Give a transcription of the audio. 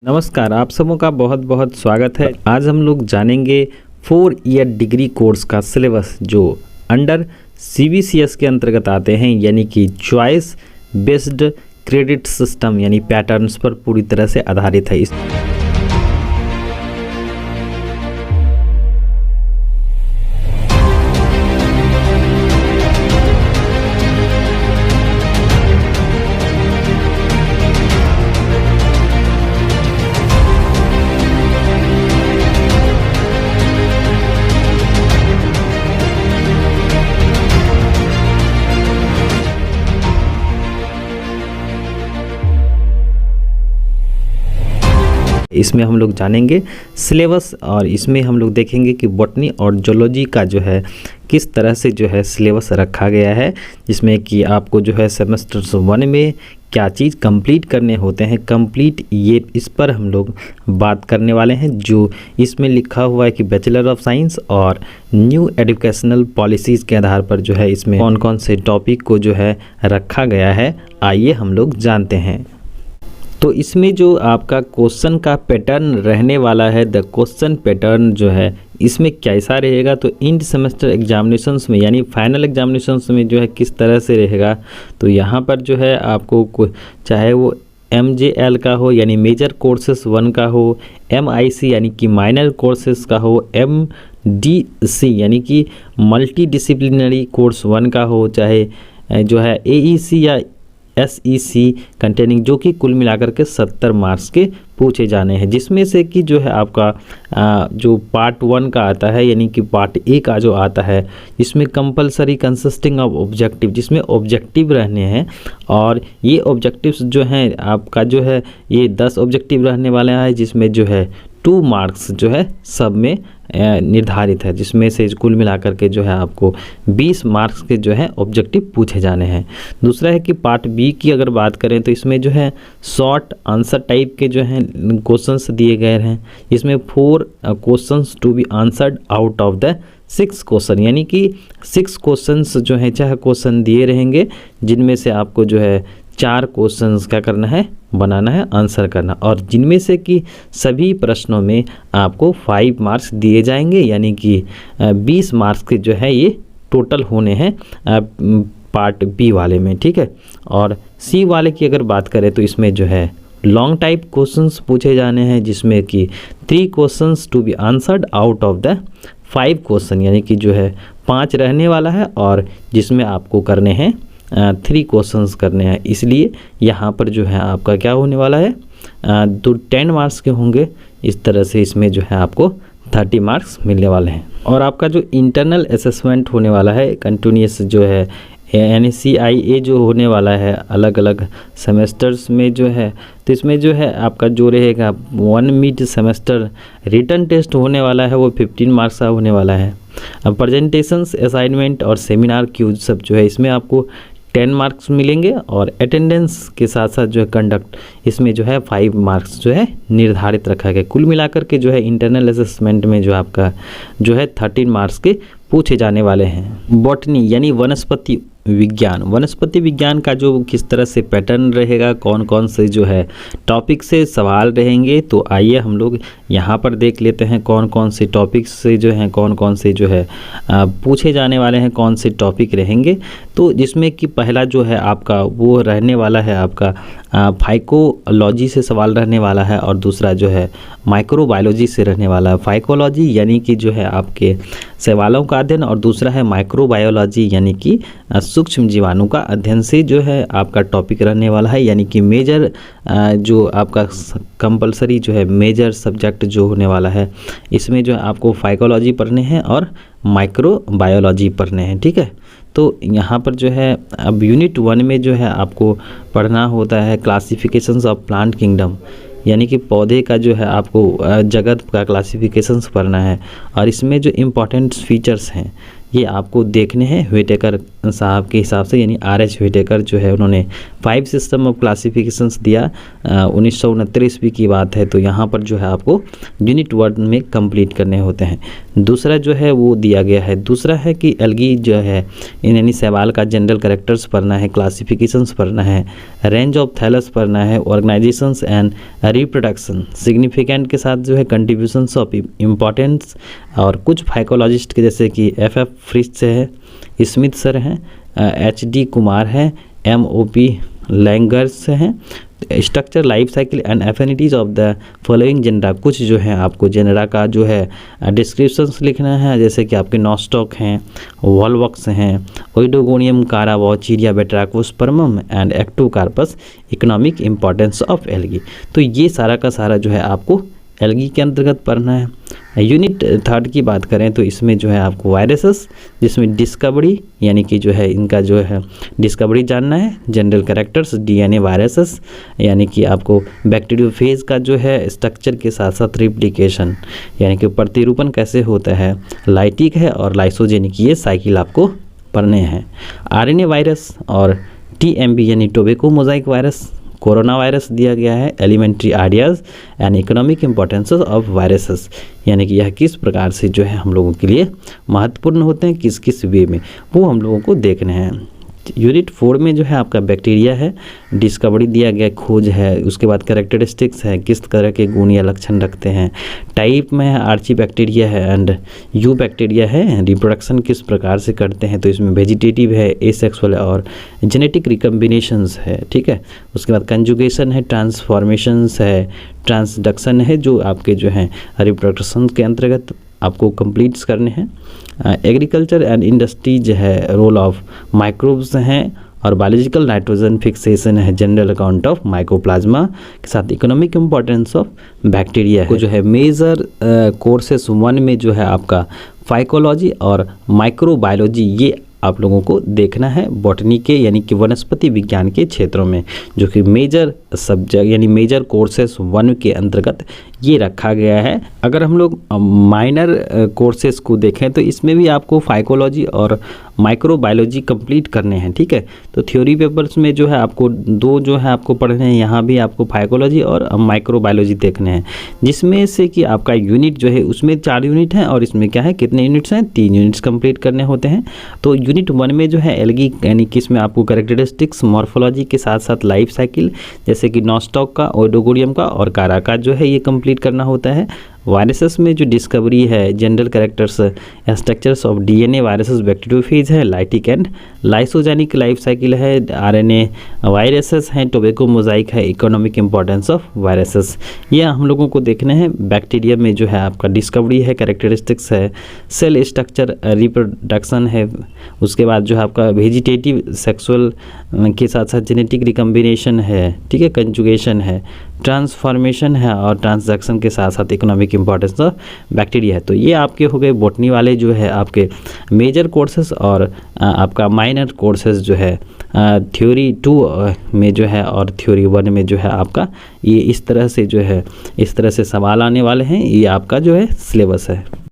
नमस्कार, आप सबों का बहुत बहुत स्वागत है। आज हम लोग जानेंगे 4 ईयर डिग्री कोर्स का सिलेबस जो अंडर CBCS के अंतर्गत आते हैं, यानी कि चॉइस बेस्ड क्रेडिट सिस्टम यानी पैटर्न्स पर पूरी तरह से आधारित है। इसमें हम लोग जानेंगे सिलेबस और इसमें हम लोग देखेंगे कि बॉटनी और जूलॉजी का जो है किस तरह से जो है सिलेबस रखा गया है, जिसमें कि आपको जो है सेमेस्टर 1 में क्या चीज़ कंप्लीट करने होते हैं कंप्लीट, ये इस पर हम लोग बात करने वाले हैं। जो इसमें लिखा हुआ है कि बैचलर ऑफ साइंस और न्यू एजुकेशनल पॉलिसीज़ के आधार पर जो है इसमें कौन कौन से टॉपिक को जो है रखा गया है, आइए हम लोग जानते हैं। तो इसमें जो आपका क्वेश्चन का पैटर्न रहने वाला है, द क्वेश्चन पैटर्न जो है इसमें कैसा रहेगा, तो इंड सेमेस्टर एग्जामिनेशंस में यानी फाइनल एग्जामिनेशंस में जो है किस तरह से रहेगा। तो यहाँ पर जो है आपको चाहे वो MJL का हो यानी मेजर कोर्सेस 1 का हो, MIC यानी कि माइनर कोर्सेस का हो, MDC यानी कि मल्टी डिसिप्लिनरी कोर्स 1 का हो, चाहे जो है AEC या SEC कंटेनिंग, जो कि कुल मिलाकर के 70 मार्क्स के पूछे जाने हैं, जिसमें से कि जो है आपका जो पार्ट 1 का आता है यानी कि पार्ट A का जो आता है इसमें कंपलसरी कंसिस्टिंग ऑफ ऑब्जेक्टिव, जिसमें ऑब्जेक्टिव रहने हैं। और ये ऑब्जेक्टिव्स जो हैं आपका जो है ये 10 ऑब्जेक्टिव रहने वाले हैं, जिसमें जो है 2 मार्क्स जो है सब में निर्धारित है, जिसमें से कुल मिलाकर के जो है आपको 20 मार्क्स के जो है ऑब्जेक्टिव पूछे जाने हैं। दूसरा है कि पार्ट B की अगर बात करें तो इसमें जो है शॉर्ट आंसर टाइप के जो हैं क्वेश्चंस दिए गए हैं, इसमें 4 questions to be answered out of the 6 question, यानी कि 6 क्वेश्चंस जो है चाहे क्वेश्चन दिए रहेंगे, जिनमें से आपको जो है 4 क्वेश्चंस क्या करना है, बनाना है, आंसर करना, और जिनमें से कि सभी प्रश्नों में आपको 5 मार्क्स दिए जाएंगे, यानी कि 20 मार्क्स के जो है ये टोटल होने हैं पार्ट B वाले में, ठीक है। और C वाले की अगर बात करें तो इसमें जो है लॉन्ग टाइप क्वेश्चंस पूछे जाने हैं, जिसमें कि 3 questions to be answered out of the 5 question, यानी कि जो है 5 रहने वाला है और जिसमें आपको करने हैं 3 क्वेश्चंस करने हैं। इसलिए यहाँ पर जो है आपका क्या होने वाला है, 10 मार्क्स के होंगे। इस तरह से इसमें जो है आपको 30 मार्क्स मिलने वाले हैं। और आपका जो इंटरनल असेसमेंट होने वाला है कंटिन्यूस जो है NCIA जो होने वाला है अलग अलग सेमेस्टर्स में जो है, तो इसमें जो है आपका जो रहेगा 1 मिड सेमेस्टर रिटन टेस्ट होने वाला है, वो 15 मार्क्स का होने वाला है। अब प्रेजेंटेशंस, असाइनमेंट और सेमिनार क्यूज सब जो है इसमें आपको 10 मार्क्स मिलेंगे, और अटेंडेंस के साथ साथ जो है कंडक्ट, इसमें जो है 5 मार्क्स जो है निर्धारित रखा गया। कुल मिलाकर के जो है इंटरनल असेसमेंट में जो आपका जो है 13 मार्क्स के पूछे जाने वाले हैं। बॉटनी यानी वनस्पति विज्ञान का जो किस तरह से पैटर्न रहेगा, कौन कौन से जो है टॉपिक से सवाल रहेंगे, तो आइए हम लोग यहाँ पर देख लेते हैं कौन कौन से टॉपिक से जो हैं कौन कौन से जो है पूछे जाने वाले हैं, कौन से टॉपिक रहेंगे। तो जिसमें कि पहला जो है आपका वो रहने वाला है आपका फाइकोलॉजी से सवाल रहने वाला है, और दूसरा जो है माइक्रोबायोलॉजी से रहने वाला है। फाइकोलॉजी यानी कि जो है आपके शैवालों का अध्ययन, और दूसरा है माइक्रोबायोलॉजी यानी कि सूक्ष्म जीवाणु का अध्ययन से जो है आपका टॉपिक रहने वाला है, यानी कि मेजर जो आपका कंपलसरी जो है मेजर सब्जेक्ट जो होने वाला है, इसमें जो है आपको फाइकोलॉजी पढ़ने हैं और माइक्रोबायोलॉजी पढ़ने हैं, ठीक है। तो यहाँ पर जो है अब यूनिट 1 में जो है आपको पढ़ना होता है क्लासिफिकेशंस ऑफ प्लांट किंगडम, यानी कि पौधे का जो है आपको जगत का क्लासिफिकेशंस पढ़ना है, और इसमें जो इम्पोर्टेंट फीचर्स हैं ये आपको देखने हैं। व्हिटेकर साहब के हिसाब से यानी R.H. व्हिटेकर जो है उन्होंने 5 सिस्टम ऑफ क्लासिफिकेशंस दिया। 1969 ईस्वी की बात है। तो यहाँ पर जो है आपको यूनिट 1 में कंप्लीट करने होते हैं। दूसरा जो है वो दिया गया है, दूसरा है कि एल्गी जो है इन यानी शैवाल का जनरल कैरेक्टर्स पढ़ना है, क्लासिफिकेशंस पढ़ना है, रेंज ऑफ थैलस पढ़ना है, ऑर्गेनाइजेशंस एंड रिप्रोडक्शन, सिग्निफिकेंट के साथ जो है कंट्रीब्यूशंस ऑफ इम्पॉर्टेंस, और कुछ फाइकोलॉजिस्ट के जैसे कि F.F. फ्रिट्ज है, स्मिथ सर हैं, H.D. कुमार है, M.O.P. लैंगर्स हैं। Structure, life cycle and affinities of the following genera, कुछ जो है आपको जेनरा का जो है डिस्क्रिप्शंस लिखना है, जैसे कि आपके नॉस्टॉक हैं, वॉलवॉक्स हैं, Oedogonium, Chara Vaucheria, Batrachospermum and Ectocarpus, economic importance of algae. तो ये सारा का सारा जो है आपको एल्गी के अंतर्गत पढ़ना है। यूनिट 3 की बात करें तो इसमें जो है आपको वायरसेस, जिसमें डिस्कवरी यानी कि जो है इनका जो है डिस्कवरी जानना है, जनरल कैरेक्टर्स, DNA वायरसेस यानी कि आपको बैक्टीरियोफेज का जो है स्ट्रक्चर के साथ साथ रिप्लिकेशन यानी कि प्रतिरूपण कैसे होता है, लाइटिक है और लाइसोजेनिक, ये साइकिल आपको पढ़ने हैं। RNA वायरस और TMB यानी tobacco mosaic virus, corona virus दिया गया है, elementary ideas and economic importances of viruses यानी कि यह किस प्रकार से जो है हम लोगों के लिए महत्वपूर्ण होते हैं, किस किस वे में, वो हम लोगों को देखने हैं। यूनिट 4 में जो है आपका बैक्टीरिया है, डिस्कवरी दिया गया, खोज है, उसके बाद कैरेक्टरिस्टिक्स है, किस तरह के गुण या लक्षण रखते हैं, टाइप में है, आर्ची बैक्टीरिया है एंड यू बैक्टीरिया है, रिप्रोडक्शन किस प्रकार से करते हैं, तो इसमें वेजिटेटिव है, एसेक्सुअल और जेनेटिक रिकम्बिनेशंस है, ठीक है। उसके बाद कंजुगेशन है, ट्रांसफॉर्मेशंस है, ट्रांसडक्शन है, जो आपके जो हैं रिप्रोडक्शन के अंतर्गत आपको कंप्लीट्स करने हैं। एग्रीकल्चर एंड इंडस्ट्रीज है, रोल ऑफ माइक्रोब्स हैं, और बायोलॉजिकल नाइट्रोजन फिक्सेशन है, जनरल अकाउंट ऑफ माइकोप्लाज्मा के साथ इकोनॉमिक इंपॉर्टेंस ऑफ बैक्टीरिया है। जो है मेजर कोर्सेस 1 में जो है आपका फाइकोलॉजी और माइक्रोबायोलॉजी, ये आप लोगों को देखना है बॉटनी के यानी कि वनस्पति विज्ञान के क्षेत्रों में, जो कि मेजर सब्जेक्ट यानी मेजर कोर्सेस 1 के अंतर्गत ये रखा गया है। अगर हम लोग माइनर कोर्सेस को देखें तो इसमें भी आपको फाइकोलॉजी और माइक्रोबायोलॉजी कंप्लीट करने हैं, ठीक है। तो थ्योरी पेपर्स में जो है आपको 2 जो है आपको पढ़ने हैं, यहाँ भी आपको फाइकोलॉजी और माइक्रोबायोलॉजी देखने हैं, जिसमें से कि आपका यूनिट जो है उसमें 4 यूनिट हैं और इसमें क्या है कितने यूनिट्स हैं, 3 यूनिट्स कंप्लीट करने होते हैं। तो यूनिट 1 में जो है एल्गी यानी कि इसमें आपको कैरेक्टरिस्टिक्स, मॉर्फोलॉजी के साथ साथ लाइफ साइकिल जैसे कि नॉस्टॉक का, ओइडोगोरियम का और कारा का जो है ये कंप्लीट करना होता है। वायरसेस में जो डिस्कवरी है, general characters, structures of DNA viruses, bacteriophage है, lytic and lysogenic life cycle है, RNA वायरसेस हैं, टोबैको मोजाइक है, इकोनॉमिक इंपॉर्टेंस ऑफ वायरसेस, ये हम लोगों को देखने हैं। बैक्टीरिया में जो है आपका डिस्कवरी है, कैरेक्टरिस्टिक्स है, सेल स्ट्रक्चर, रिप्रोडक्शन है, उसके बाद जो है आपका वेजिटेटिव सेक्सुअल के साथ साथ जेनेटिक रिकम्बिनेशन है, ठीक है, कंजुगेशन है, ट्रांसफॉर्मेशन है और ट्रांसडक्शन के साथ साथ इकोनॉमिक इंपॉर्टेंस ऑफ बैक्टीरिया है। तो ये आपके हो गए बॉटनी वाले जो है आपके मेजर कोर्सेज, और आपका माइनर कोर्सेज जो है थ्योरी 2 में जो है और थ्योरी 1 में जो है आपका ये इस तरह से जो है इस तरह से सवाल आने वाले हैं। ये आपका जो है सिलेबस है।